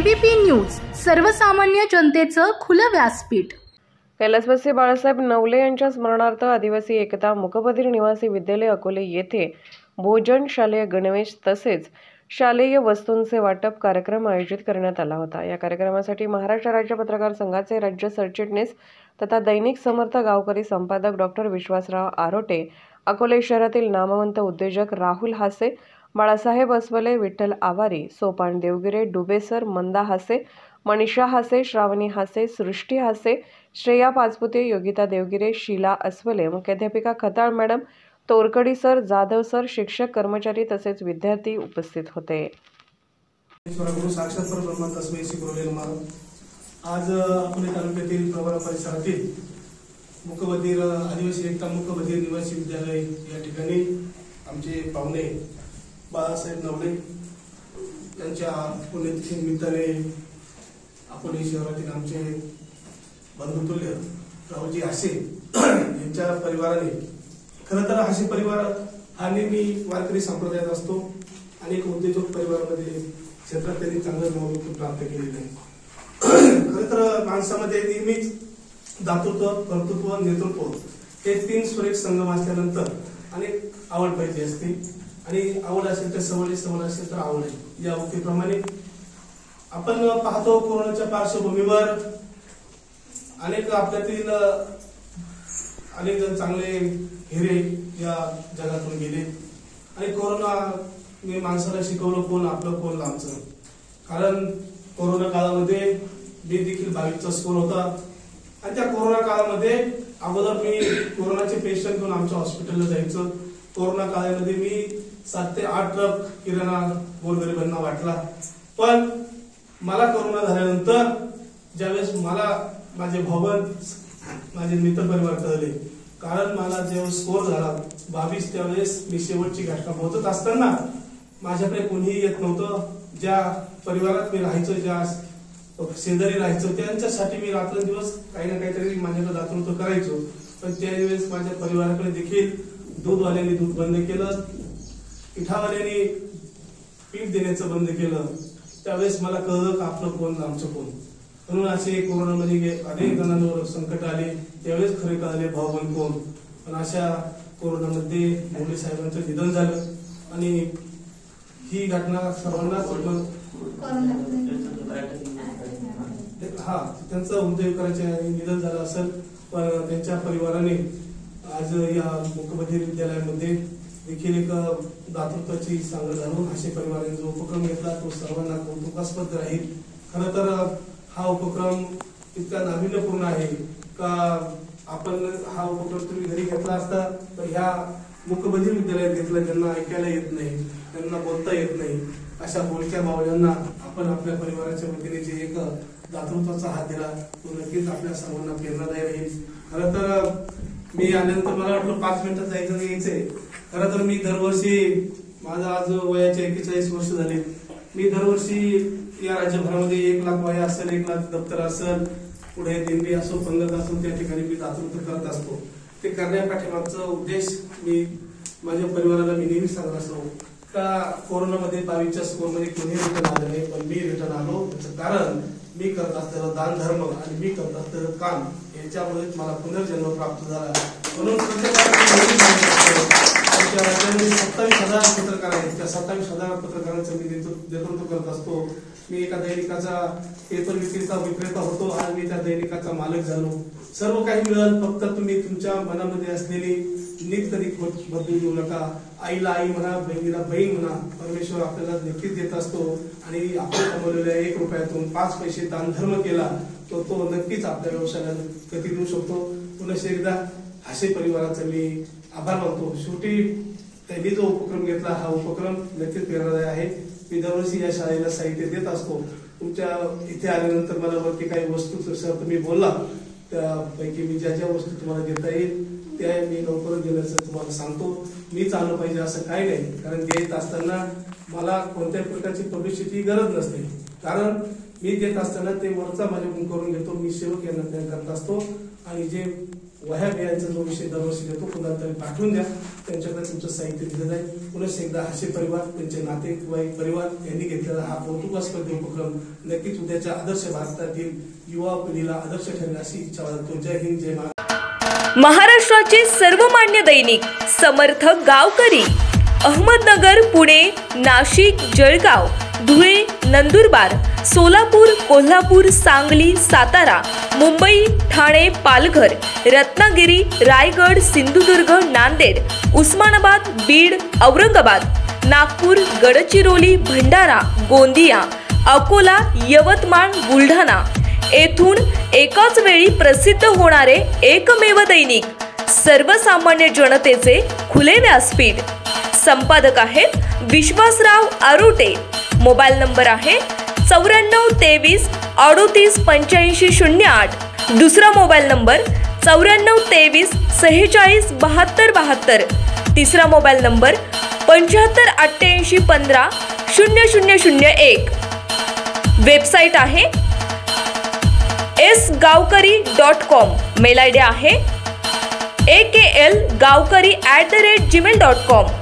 ABP news, सर्वसामान्य जनतेचं खुलं व्यासपीठ। कैलासवासी बाळासाहेब नवले यांच्या स्मरणार्थ आदिवासी एकता मुकबधीर निवासी विद्यालय अकोले येथे भोजन, शालेय गणवेश तसेच शालेय वस्तूंचे वाटप कार्यक्रम आयोजित करण्यात आला होता। या कार्यक्रमासाठी महाराष्ट्र राज्य पत्रकार संघाचे राज्य सरचिटणीस तथा दैनिक समर्थ गावकरी संपादक डॉक्टर विश्वासराव आरोटे, अकोले शहरातील नामवंत उद्योजक राहुल हासे, बाळासाहेब अस्वले, विठ्ठल आवारी, सोपान देवगिरे, डुबेसर, मंदा हासे, मनीषा हासे, श्रावणी हासे, सृष्टी हासे, श्रेया पाचपुते, योगिता देवगिरे, शीला अस्वले, मुख्याध्यापिका Khatal madam, Torkadi sir, Jadhav sir, शिक्षक, कर्मचारी तसेच विद्यार्थी उपस्थित होते। आज अकोले तालुक्यातील प्रवरा परिसरातील मुकबधीर आदिवासी एकता मुकबधीर निवासी विद्यालय या ठिकाणी आमचे पाहुणे बाळासाहेब नवले यांच्या पुण्यतिथी निमित्ताने अकोले शहरातील आमचे बंधुतुल्य राहुलजी हासे यांच्या परिवाराने, खरं तर हासे परिवार हा नेहमी वारकरी संप्रदायात असतो। अनेक उद्योजक परिवारामध्ये क्षेत्रात त्यांनी चांगलं नाव प्राप्त केलेलं आहे। खरं तर माणसामध्ये नेहमीच दातृत्व, कर्तृत्व, नेतृत्व हे तीन सुरेख संगम असल्यानंतर अनेक आवड पाहिजे असते आणि आवड असेल तर सवड, सवड असेल तर आवड आहे। या उक्तीप्रमाणे आपण पाहतो कोरोनाच्या पार्श्वभूमीवर अनेक आपल्यातील अनेक जण चांगले हिरे या जगातून गेले आणि कोरोनाने माणसाला शिकवलं कोण आपलं कोण लांबचं। कारण कोरोना काळामध्ये मी देखील 22चा स्कोर होता आणि त्या कोरोना काळामध्ये अगोदर मी कोरोनाचे पेशंट घेऊन आमच्या हॉस्पिटलला जायचं। कोरोना काळामध्ये मी 7 ते 8 ट्रक किराणा गोरगरिबांना वाटला। पण मला कोरोना झाल्यानंतर ज्यावेळेस मला माझे भावंड, माझे मित्र परिवार कळले, कारण मला जेव्हा स्कोर झाला 22 त्यावेळेस मी शेवटची घटना पोहोचत असताना माझ्याकडे कोणीही येत नव्हतं। ज्या परिवारात मी राहायचो, ज्या शेजारी राहायचो, त्यांच्यासाठी मी रात्रंदिवस काही ना काहीतरी माझ्याकडे दातृत्व करायचो। पण त्यावेळेस माझ्या परिवाराकडे देखील दूधवाल्यांनी दूध बंद केलं, पिठावाल्यांनी पीठ देण्याचं बंद केलं। त्यावेळेस मला कळलं की आपलं कोण आमचं कोण। म्हणून असे कोरोनामध्ये अनेक जणांवर संकट आले, त्यावेळेस खरे कळले भावबंद कोण। पण अशा कोरोनामध्ये मोदी साहेबांचं निधन झालं आणि ही घटना सर्वांनाच त्यांचं उद्योजकाचे निधन झालं असेल। पण त्यांच्या परिवाराने आज या मुकबधीर विद्यालयामध्ये देखील एक दातृत्वाची सांगड घालून असे परिवाराने जो उपक्रम घेतला तो सर्वांना कौतुकास्पद राहील। खरं तर हा उपक्रम इतका नाविन्यपूर्ण आहे का आपण हा उपक्रम तुम्ही घरी घेतला असता तर ह्या मुकबधीर विद्यालयात घेतला, ज्यांना ऐकायला येत नाही, त्यांना बोलता येत नाही, अशा बोलक्या बावळ्यांना आपण आपल्या परिवाराच्या वतीने जे एक दातृत्वाचा हात दिला तो नक्कीच आपल्या सर्वांना प्रेरणादायी राहील। खरं तर मी आल्यानंतर मला वाटलं 5 मिनिटात जायचं नाही यायचंय। खरं तर मी दरवर्षी, माझा आज वयाचे 41 वर्ष झाले, मी दरवर्षी या राज्यभरामध्ये 1 लाख वह्या असेल, 1 लाख दप्तर असेल, पुढे दिंडी असो, पंगत असो, त्या ठिकाणी मी दातृत्व करत असतो। ते करण्यापाठीमागचा उद्देश मी माझ्या परिवाराला मी नेहमी सांगत असतो का कोरोनामध्ये 22च्या स्कोरमध्ये कोणी रिटर्न आलं नाही, पण मी रिटर्न आलो। त्याचं कारण मी करत असलेलं दान धर्म आणि मी करत असलेलं काम याच्यामुळे मला पुनर्जन्म प्राप्त झाला। म्हणून आमच्या राज्यामध्ये 27,000 पत्रकार आहेत, त्या 27,000 पत्रकारांचं मी नेतृत्व करत असतो। मी एका दैनिकाचा पेपर विक्रेता होतो, आज मी त्या दैनिकाचा मालक झालो। सर्व काही मिळाल, फक्त तुम्ही तुमच्या मनामध्ये असलेली नीट तरी बदलून देऊ नका। आईला आई म्हणा, बहिणीला बहीण म्हणा, परमेश्वर आपल्याला नक्कीच देत असतो आणि आपण कमवलेल्या 1 रुपयातून 5 पैसे दान धर्म केला तो नक्कीच आपल्या व्यवसायाला गती देऊ शकतो। पुन्हा एकदा हासे परिवाराचा मी आभार मानतो। शेवटी त्यांनी जो उपक्रम घेतला हा उपक्रम नक्कीच प्रेरणादायी आहे। मी दरवर्षी या शाळेला साहित्य देत असतो। तुमच्या इथे आल्यानंतर मला वरती काही वस्तू जसं तुम्ही बोलला त्यापैकी मी ज्या वस्तू तुम्हाला देता येईल त्या मी लवकरच देण्याचं तुम्हाला सांगतो। मीच आलो पाहिजे असं काही नाही, कारण देत असताना मला कोणत्याही प्रकारची पब्लिसिटी गरज नसते, कारण मी देत असताना ते वरचा माझ्याकडून करून घेतो. मी सेवक यांना त्या करत असतो आणि जे वह्या बियांचा जो विषय दरवर्षी देतो पुन्हा तरी पाठवून द्या. त्यांच्याकडे तुमचं साहित्य दिलं आहे. पुन्हा एकदा हास्य परिवार, त्यांचे नातेवाईक परिवार यांनी घेतलेला हा कौतुकास्पद उपक्रम नक्कीच उद्याच्या आदर्श भारतातील युवा पिढीला आदर्श ठरेल अशी इच्छा बाळगतो. जय हिंद, जय महाराष्ट्र. महाराष्ट्राचे सर्वमान्य दैनिक समर्थ गावकरी अहमदनगर, पुणे, नाशिक, जळगाव, धुळे, नंदुरबार, सोलापूर, कोल्हापूर, सांगली, सातारा, मुंबई, ठाणे, पालघर, रत्नागिरी, रायगड, सिंधुदुर्ग, नांदेड, उस्मानाबाद, बीड, औरंगाबाद, नागपूर, गडचिरोली, भंडारा, गोंदिया, अकोला, यवतमाळ, बुलढाणा येथून एकाच वेळी प्रसिद्ध होणारे एकमेव दैनिक सर्वसामान्य जनतेचे खुले व्यासपीठ. संपादक आहेत विश्वासराव आरोटे. मोबाईल नंबर आहे 9423 38 85 08. दुसरा मोबाईल नंबर 9423 46 72 72. तिसरा मोबाईल नंबर 75 88 15 0001. वेबसाईट आहे sgavkari.com. मेल आयडी आहे akl gavkari@gmail.com.